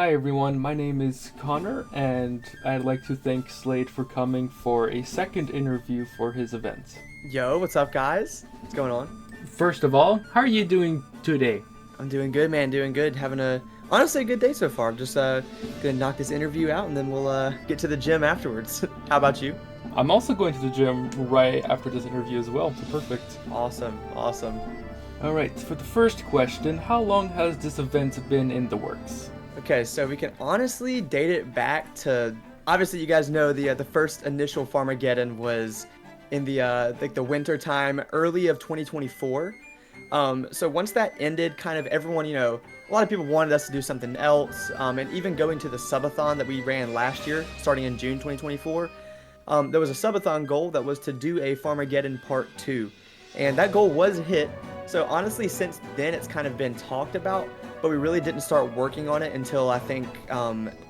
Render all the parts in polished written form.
Hi everyone, my name is Connor, and I'd like to thank Slade for coming for a second interview for his event. Yo, what's up, guys? What's going on? First of all, how are you doing today? I'm doing good, man. Doing good. Having a honestly a good day so far. I'm just gonna knock this interview out, and then we'll get to the gym afterwards. How about you? I'm also going to the gym right after this interview as well, so perfect. Awesome, awesome. Alright, for the first question, how long has this event been in the works? Okay, so we can honestly date it back to obviously you guys know the first initial Farmageddon was in the like the winter time, early of 2024. So once that ended, kind of everyone, a lot of people wanted us to do something else, and even going to the subathon that we ran last year, starting in June 2024. There was a subathon goal that was to do a Farmageddon Part 2, and that goal was hit. So honestly, since then, it's kind of been talked about, but we really didn't start working on it until I think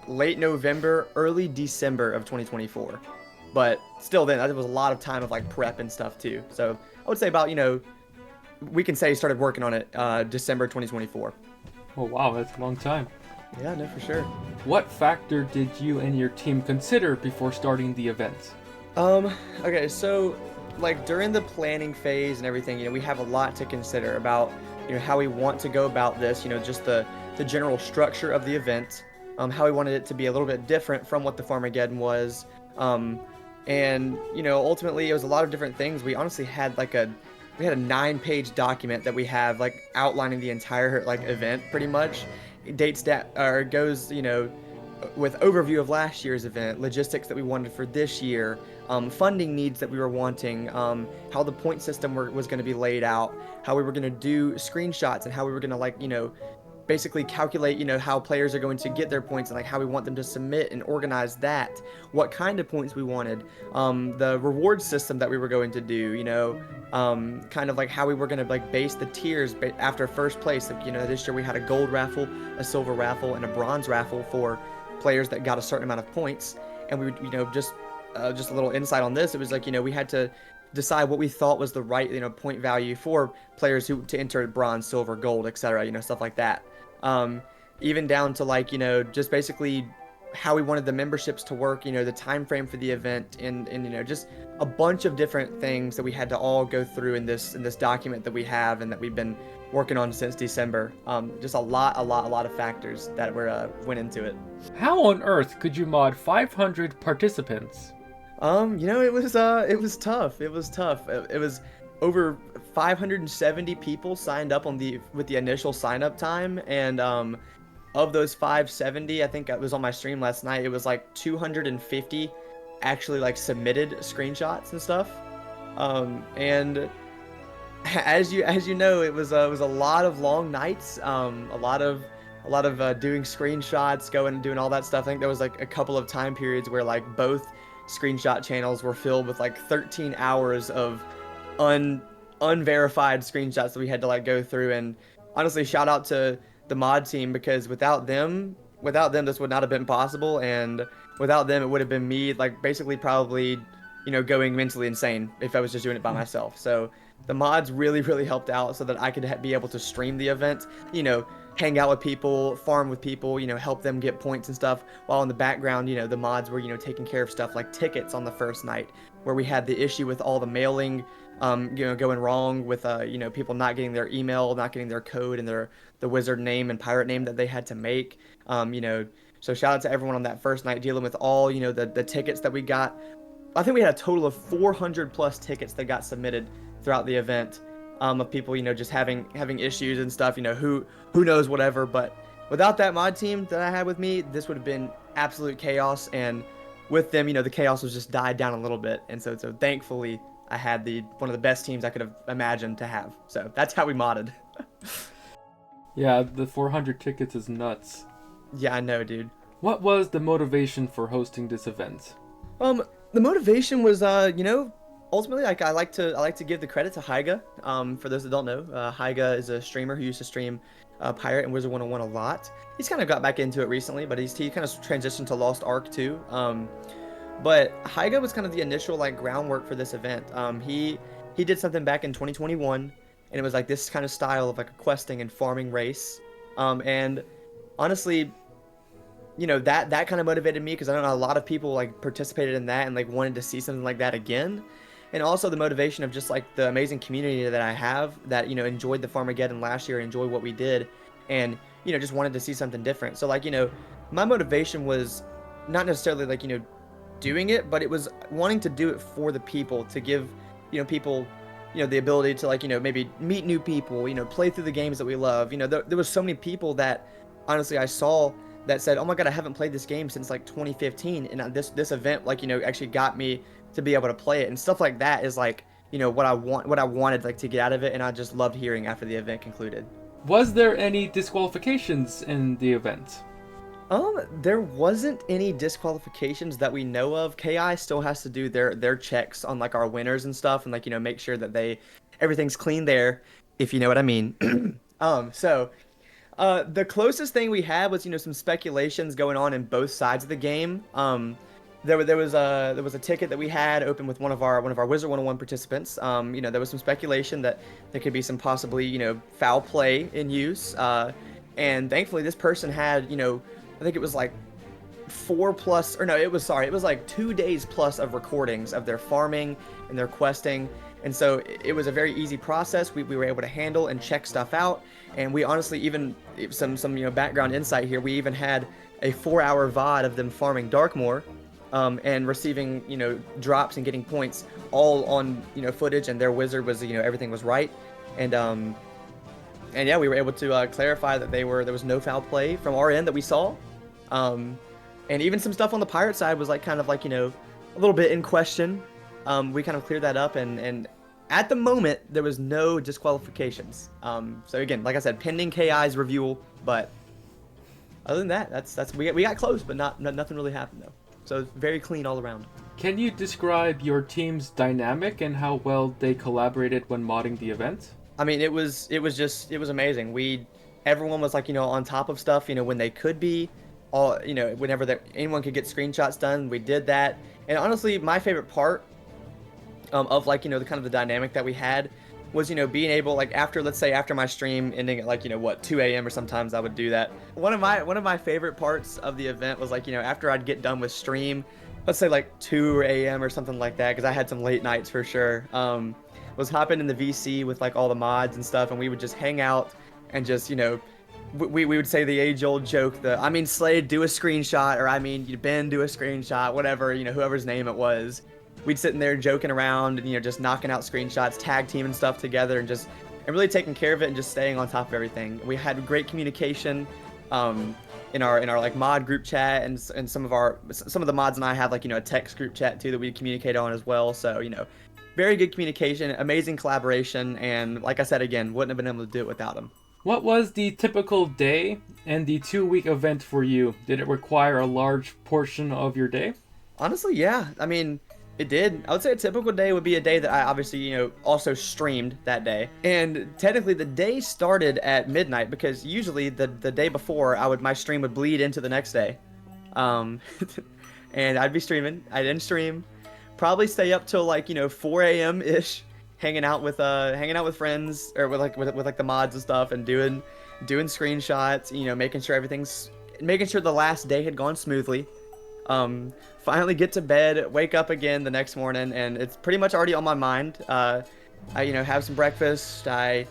late November, early December of 2024. But still, then that was a lot of time of like prep and stuff too. So I would say about we can say started working on it December 2024. Oh wow, that's a long time. Yeah, no, for sure. What factor did you and your team consider before starting the event? Okay, so like during the planning phase and everything, we have a lot to consider about, how we want to go about this, just the general structure of the event, how we wanted it to be a little bit different from what the Farmageddon was. And, ultimately it was a lot of different things. We honestly had we had a 9-page document that we have like outlining the entire like event pretty much. It dates that or goes, with overview of last year's event, logistics that we wanted for this year, funding needs that we were wanting, how the point system was going to be laid out, how we were going to do screenshots, and how we were going to basically calculate, how players are going to get their points and like how we want them to submit and organize that, what kind of points we wanted, the reward system that we were going to do, kind of like how we were going to like base the tiers after first place. Like, this year we had a gold raffle, a silver raffle, and a bronze raffle for players that got a certain amount of points. And we would, just a little insight on this. It was like, we had to decide what we thought was the right, point value for players who to enter bronze, silver, gold, etc. Stuff like that. Even down to like, just basically how we wanted the memberships to work, the time frame for the event, and just a bunch of different things that we had to all go through in this document that we have and that we've been working on since December. Just a lot of factors that went into it. How on earth could you mod 500 participants? It was tough. It was tough. It was over 570 people signed up with the initial sign up time, and of those 570, I think it was on my stream last night, it was like 250 actually like submitted screenshots and stuff. And as you know, it was a lot of long nights, a lot of doing screenshots, going and doing all that stuff. I think there was like a couple of time periods where like both screenshot channels were filled with like 13 hours of unverified screenshots that we had to like go through. And honestly, shout out to the mod team, because without them this would not have been possible, and without them it would have been me like basically probably going mentally insane if I was just doing it by myself. So the mods really helped out so that I could be able to stream the event, hang out with people, farm with people, help them get points and stuff, while in the background, the mods were, taking care of stuff like tickets on the first night, where we had the issue with all the mailing, going wrong with, people not getting their email, not getting their code and the wizard name and pirate name that they had to make. So shout out to everyone on that first night dealing with all, the tickets that we got. I think we had a total of 400 plus tickets that got submitted throughout the event, of people, just having issues and stuff, who knows, whatever. But without that mod team that I had with me, this would have been absolute chaos. And with them, the chaos was just died down a little bit. And so thankfully I had one of the best teams I could have imagined to have. So that's how we modded. Yeah, the 400 tickets is nuts. Yeah, I know, dude. What was the motivation for hosting this event? The motivation was, ultimately, like I like to give the credit to Hyga. For those that don't know, Hyga is a streamer who used to stream Pirate and Wizard 101 a lot. He's kind of got back into it recently, but he kind of transitioned to Lost Ark too. But Hyga was kind of the initial like groundwork for this event. He did something back in 2021, and it was like this kind of style of like a questing and farming race. And honestly, that kind of motivated me because I know a lot of people like participated in that and like wanted to see something like that again. And also the motivation of just like the amazing community that I have that, enjoyed the Farmageddon last year, enjoyed what we did, and, just wanted to see something different. So like, my motivation was not necessarily like, doing it, but it was wanting to do it for the people, to give, people, the ability to like, maybe meet new people, play through the games that we love. There was so many people that honestly I saw that said, "Oh my God, I haven't played this game since like 2015," and this event like actually got me to be able to play it, and stuff like that is like what I wanted like to get out of it, and I just loved hearing after the event concluded. Was there any disqualifications in the event? There wasn't any disqualifications that we know of. KI still has to do their checks on like our winners and stuff, and like make sure that everything's clean there, if you know what I mean. So the closest thing we had was some speculations going on in both sides of the game. There was a ticket that we had open with one of our Wizard 101 participants. There was some speculation that there could be some possibly foul play in use. And thankfully this person had I think it was like 2 days plus of recordings of their farming and their questing. And so it was a very easy process. We were able to handle and check stuff out. And we honestly, even some background insight here, we even had a 4-hour VOD of them farming Darkmoor, and receiving drops and getting points all on footage, and their wizard was everything was right. And yeah, we were able to clarify that there was no foul play from our end that we saw. And even some stuff on the pirate side was like kind of like a little bit in question. We kind of cleared that up, and at the moment there was no disqualifications. So again, like I said, pending KI's review, but other than that, that's we got close, but nothing really happened though. So it's very clean all around. Can you describe your team's dynamic and how well they collaborated when modding the event? I mean, it was amazing. Everyone was like on top of stuff when they could be. All whenever anyone could get screenshots done, we did that. And honestly, my favorite part of like the kind of the dynamic that we had was being able, like, let's say after my stream ending at like 2 a.m. or sometimes I would do that. One of my favorite parts of the event was like after I'd get done with stream, let's say like 2 a.m. or something like that, because I had some late nights for sure. Was hopping in the VC with like all the mods and stuff, and we would just hang out and just we would say the age-old joke, Slade, do a screenshot, or Ben, do a screenshot, whatever, whoever's name it was. We'd sit in there joking around and, just knocking out screenshots, tag teaming stuff together, and really taking care of it and just staying on top of everything. We had great communication in our like mod group chat, and some of the mods and I have like, a text group chat too that we communicate on as well. So, very good communication, amazing collaboration, and like I said, again, wouldn't have been able to do it without them. What was the typical day and the 2-week event for you? Did it require a large portion of your day? Honestly, yeah. It did. I would say a typical day would be a day that I obviously, also streamed that day. And technically the day started at midnight, because usually the day before my stream would bleed into the next day. And I'd be streaming. I didn't stream. Probably stay up till like, 4 a.m. ish. hanging out with friends, or with the mods and stuff, and doing screenshots, making sure the last day had gone smoothly. Finally get to bed, wake up again the next morning, and it's pretty much already on my mind. I have some breakfast, I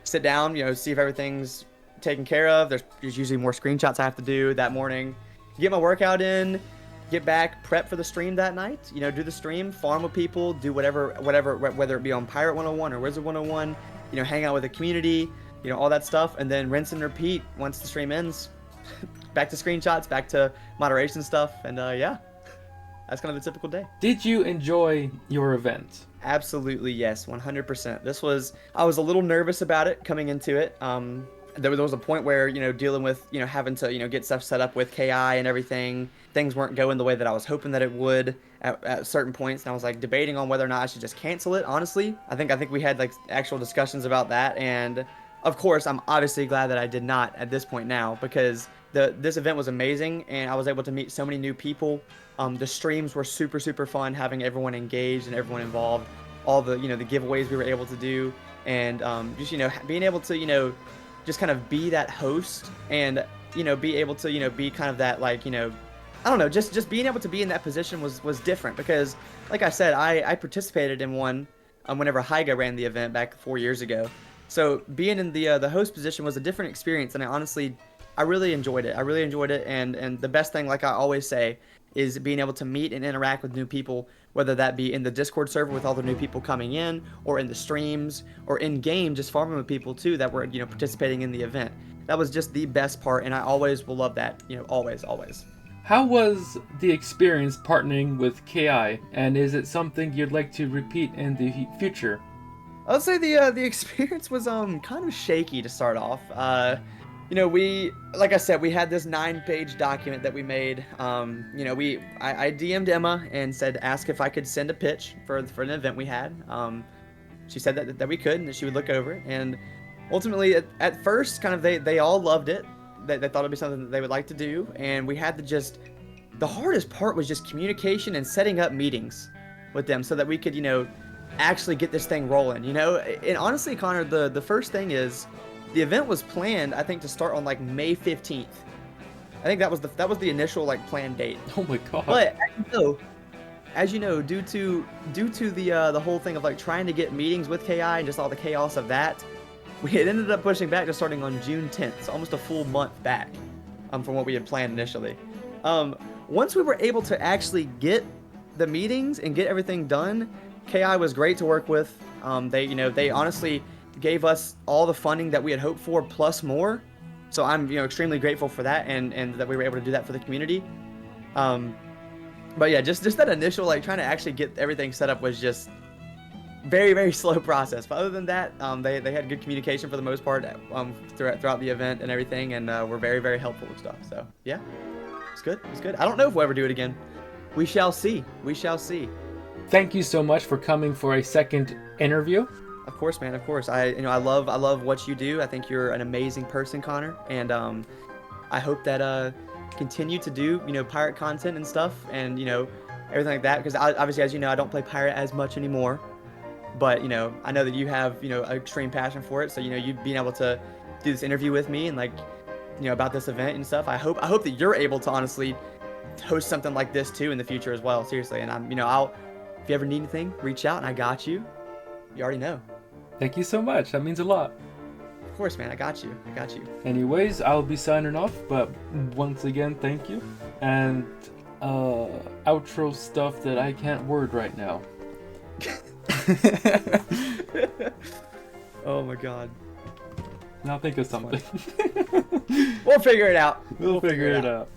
sit down, see if everything's taken care of. There's usually more screenshots I have to do that morning. Get my workout in, get back, prep for the stream that night, do the stream, farm with people, do whatever, whether it be on Pirate 101 or Wizard 101, hang out with the community, all that stuff, and then rinse and repeat once the stream ends. Back to screenshots, back to moderation stuff, and yeah, that's kind of a typical day. Did you enjoy your event? Absolutely, yes, 100%. I was a little nervous about it coming into it. There was a point where, dealing with, having to, get stuff set up with KI and everything, things weren't going the way that I was hoping that it would at certain points, and I was like debating on whether or not I should just cancel it, honestly. I think we had like actual discussions about that, and of course I'm obviously glad that I did not at this point now, because this event was amazing, and I was able to meet so many new people. The streams were super, super fun, having everyone engaged and everyone involved, all the, the giveaways we were able to do, and just, being able to, just kind of be that host and, be able to, be kind of that, like, I don't know, just being able to be in that position was different because, like I said, I participated in one whenever Hyga ran the event back 4 years ago. So being in the host position was a different experience, and I really enjoyed it. I really enjoyed it, and the best thing, like I always say, is being able to meet and interact with new people, whether that be in the Discord server with all the new people coming in, or in the streams, or in game, just farming with people too that were participating in the event. That was just the best part, and I always will love that. Always, always. How was the experience partnering with KI, and is it something you'd like to repeat in the future? I would say the experience was kind of shaky to start off. We, like I said, we had this 9-page document that we made. I DM'd Emma and said, ask if I could send a pitch for an event we had. She said that we could and that she would look over it. And ultimately, at first, kind of they all loved it. They thought it'd be something that they would like to do. And we had to the hardest part was just communication and setting up meetings with them so that we could, actually get this thing rolling, And honestly, Connor, the first thing is, the event was planned, I think, to start on like May 15th. I think that was the initial like planned date. Oh my god! But as you know, due to the whole thing of like trying to get meetings with KI and just all the chaos of that, we had ended up pushing back to starting on June 10th, so almost a full month back, from what we had planned initially. Once we were able to actually get the meetings and get everything done, KI was great to work with. They honestly gave us all the funding that we had hoped for plus more, so I'm extremely grateful for that, and that we were able to do that for the community. But yeah, just that initial like trying to actually get everything set up was just very, very slow process. But other than that, they had good communication for the most part throughout the event and everything, and were very, very helpful with stuff. So yeah, it's good. It's good. I don't know if we'll ever do it again. We shall see. We shall see. Thank you so much for coming for a second interview. Of course, man. Of course. I love what you do. I think you're an amazing person, Connor, and I hope that continue to do pirate content and stuff, and everything like that. Because obviously, as you know, I don't play pirate as much anymore. But I know that you have an extreme passion for it. So you being able to do this interview with me and like about this event and stuff. I hope that you're able to honestly host something like this too in the future as well. Seriously, and I'm I'll, if you ever need anything, reach out and I got you. You already know. Thank you so much. That means a lot. Of course, man. I got you. I got you. Anyways, I'll be signing off, but once again, thank you. And outro stuff that I can't word right now. Oh my god. Now think of something. We'll figure it out. We'll figure it out.